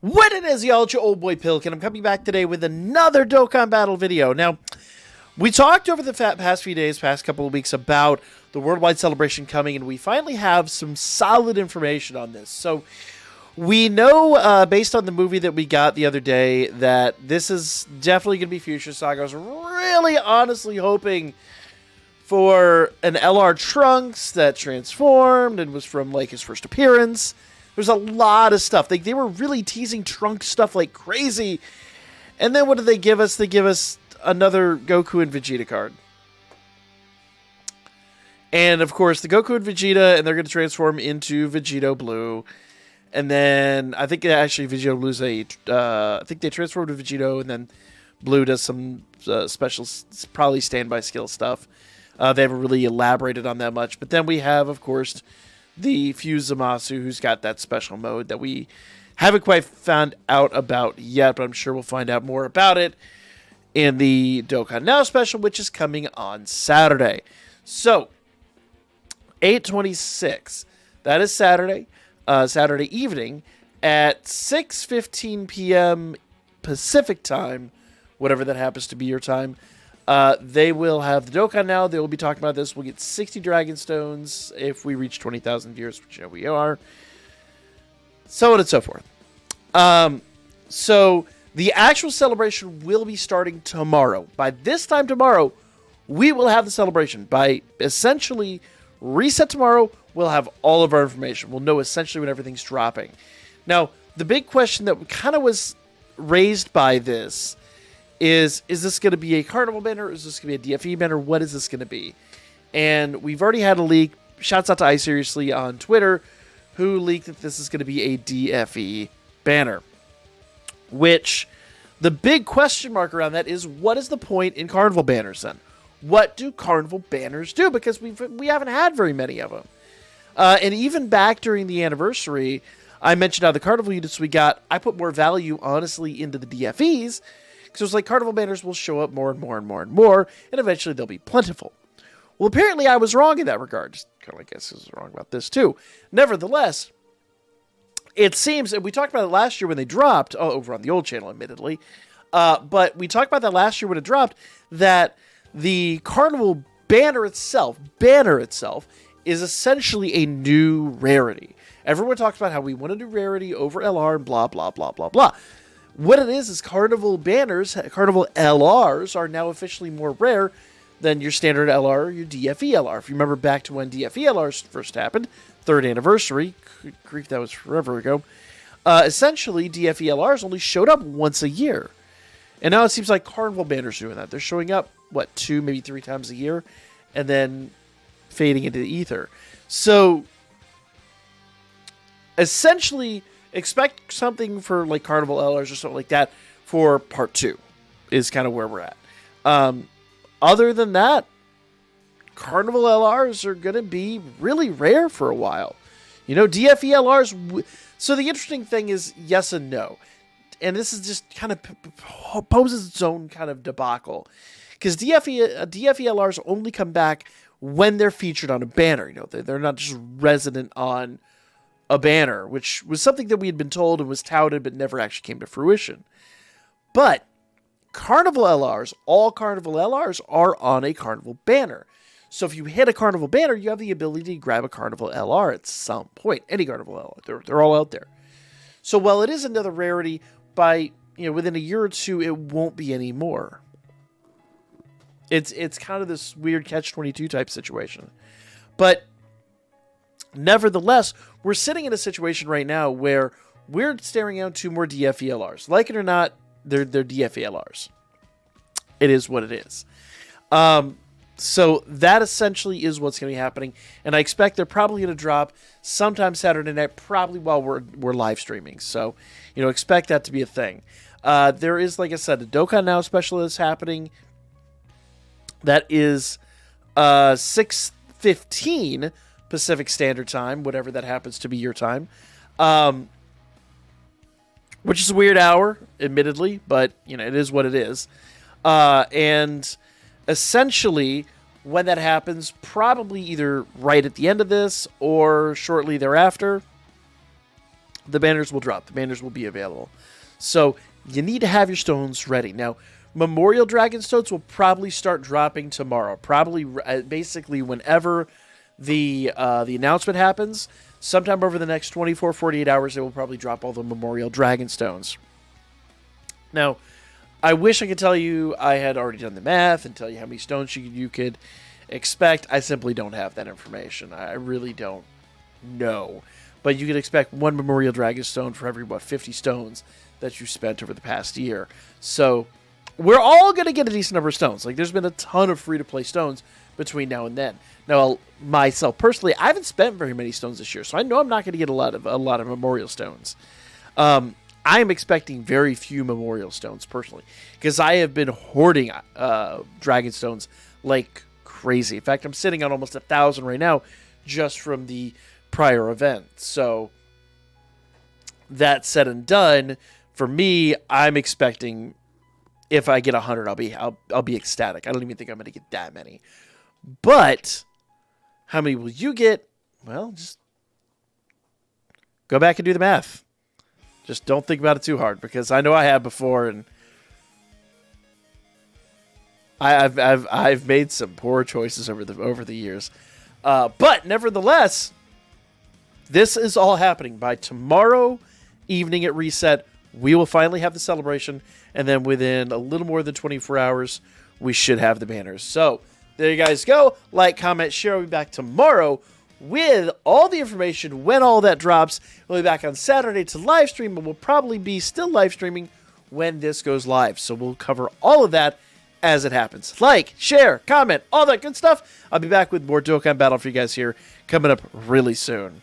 What it is, y'all, it's your old boy Pilk, and I'm coming back today with another Dokkan Battle video. Now, we talked over the past few days, past couple of weeks, about the worldwide celebration coming, and we finally have some solid information on this. So, we know, based on the movie that we got the other day, that this is definitely going to be Future Saga. I was really honestly hoping for an LR Trunks that transformed and was from, like, his first appearance. There's a lot of stuff. They were really teasing Trunks stuff like crazy. And then what did they give us? They give us another Goku and Vegeta card. And, of course, the Goku and Vegeta, and they're going to transform into Vegito Blue. And then, I think actually Vegito Blue's I think they transformed to Vegito, and then Blue does some special, probably standby skill stuff. They haven't really elaborated on that much. But then we have, of course, the Fuse Zamasu, who's got that special mode that we haven't quite found out about yet, but I'm sure we'll find out more about it in the Dokkan Now special, which is coming on Saturday. So, 8/26, that is Saturday, Saturday evening at 6:15 p.m. Pacific time, whatever that happens to be your time. They will have the Dokkan Now. They will be talking about this. We'll get 60 Dragon Stones if we reach 20,000 viewers, which you know we are. So on and so forth. So the actual celebration will be starting tomorrow. By this time tomorrow, we will have the celebration. By essentially reset tomorrow, we'll have all of our information. We'll know essentially when everything's dropping. Now, the big question that kind of was raised by this is this going to be a Carnival banner? Is this going to be a DFE banner? What is this going to be? And we've already had a leak. Shouts out to iSeriously on Twitter, who leaked that this is going to be a DFE banner. Which, the big question mark around that is, what is the point in Carnival banners then? What do Carnival banners do? Because we haven't had very many of them. And even back during the anniversary, I mentioned how the Carnival units we got, I put more value, honestly, into the DFEs, because it was like Carnival banners will show up more and more and more and more, and eventually they'll be plentiful. Well, apparently I was wrong in that regard. Just kind of like I guess I was wrong about this too. Nevertheless, it seems, and we talked about it last year when they dropped, over on the old channel, admittedly, but we talked about that last year when it dropped, that the Carnival banner itself is essentially a new rarity. Everyone talks about how we want a new rarity over LR and blah, blah, blah, blah, blah. What it is Carnival banners, Carnival LRs are now officially more rare than your standard LR or your DFE LR. If you remember back to when DFE LRs first happened, 3rd anniversary, grief, that was forever ago, essentially DFE LRs only showed up once a year. And now it seems like Carnival banners are doing that. They're showing up, 2, maybe 3 times a year, and then fading into the ether. So, essentially, expect something for like Carnival LRs or something like that for part 2 is kind of where we're at. Other than that, Carnival LRs are going to be really rare for a while. You know, DFE LRs... So the interesting thing is yes and no. And this is just kind of poses its own kind of debacle. Because DFE LRs only come back when they're featured on a banner. You know, they're not just resident on a banner, which was something that we had been told and was touted but never actually came to fruition. But Carnival LRs, all Carnival LRs are on a Carnival banner. So if you hit a Carnival banner, you have the ability to grab a Carnival LR at some point. Any Carnival LR. They're all out there. So while it is another rarity, within a year or two, it won't be anymore. It's kind of this weird catch-22 type situation. But nevertheless, we're sitting in a situation right now where we're staring out 2 more DFE LRs. Like it or not, they're DFE LRs. It is what it is. So that essentially is what's going to be happening. And I expect they're probably going to drop sometime Saturday night, probably while we're live streaming. So, expect that to be a thing. There is, like I said, a Dokkan Now special is happening. That is 6:15 Pacific Standard Time, whatever that happens to be your time. Which is a weird hour, admittedly, but, it is what it is. And essentially, when that happens, probably either right at the end of this or shortly thereafter, the banners will drop. The banners will be available. So you need to have your stones ready. Now, Memorial Dragon stones will probably start dropping tomorrow. Probably, basically, whenever the announcement happens, sometime over the next 24, 48 hours, they will probably drop all the Memorial Dragon stones. Now, I wish I could tell you I had already done the math and tell you how many stones you could expect. I simply don't have that information. I really don't know. But you could expect one Memorial Dragon stone for every, 50 stones that you spent over the past year. So we're all going to get a decent number of stones. Like, there's been a ton of free-to-play stones between now and then. Now, myself personally, I haven't spent very many stones this year, so I know I'm not going to get a lot of Memorial stones. I am expecting very few Memorial stones personally, because I have been hoarding Dragon stones like crazy. In fact, I'm sitting on almost 1,000 right now, just from the prior event. So that said and done, for me, I'm expecting if I get 100, I'll be ecstatic. I don't even think I'm going to get that many. But how many will you get? Well, just go back and do the math. Just don't think about it too hard, because I know I have before, and I've made some poor choices over the years. But nevertheless, this is all happening by tomorrow evening at Reset. We will finally have the celebration, and then within a little more than 24 hours, we should have the banners. So there you guys go. Like, comment, share. We'll be back tomorrow with all the information when all that drops. We'll be back on Saturday to live stream, but we'll probably be still live streaming when this goes live. So we'll cover all of that as it happens. Like, share, comment, all that good stuff. I'll be back with more Dokkan Battle for you guys here coming up really soon.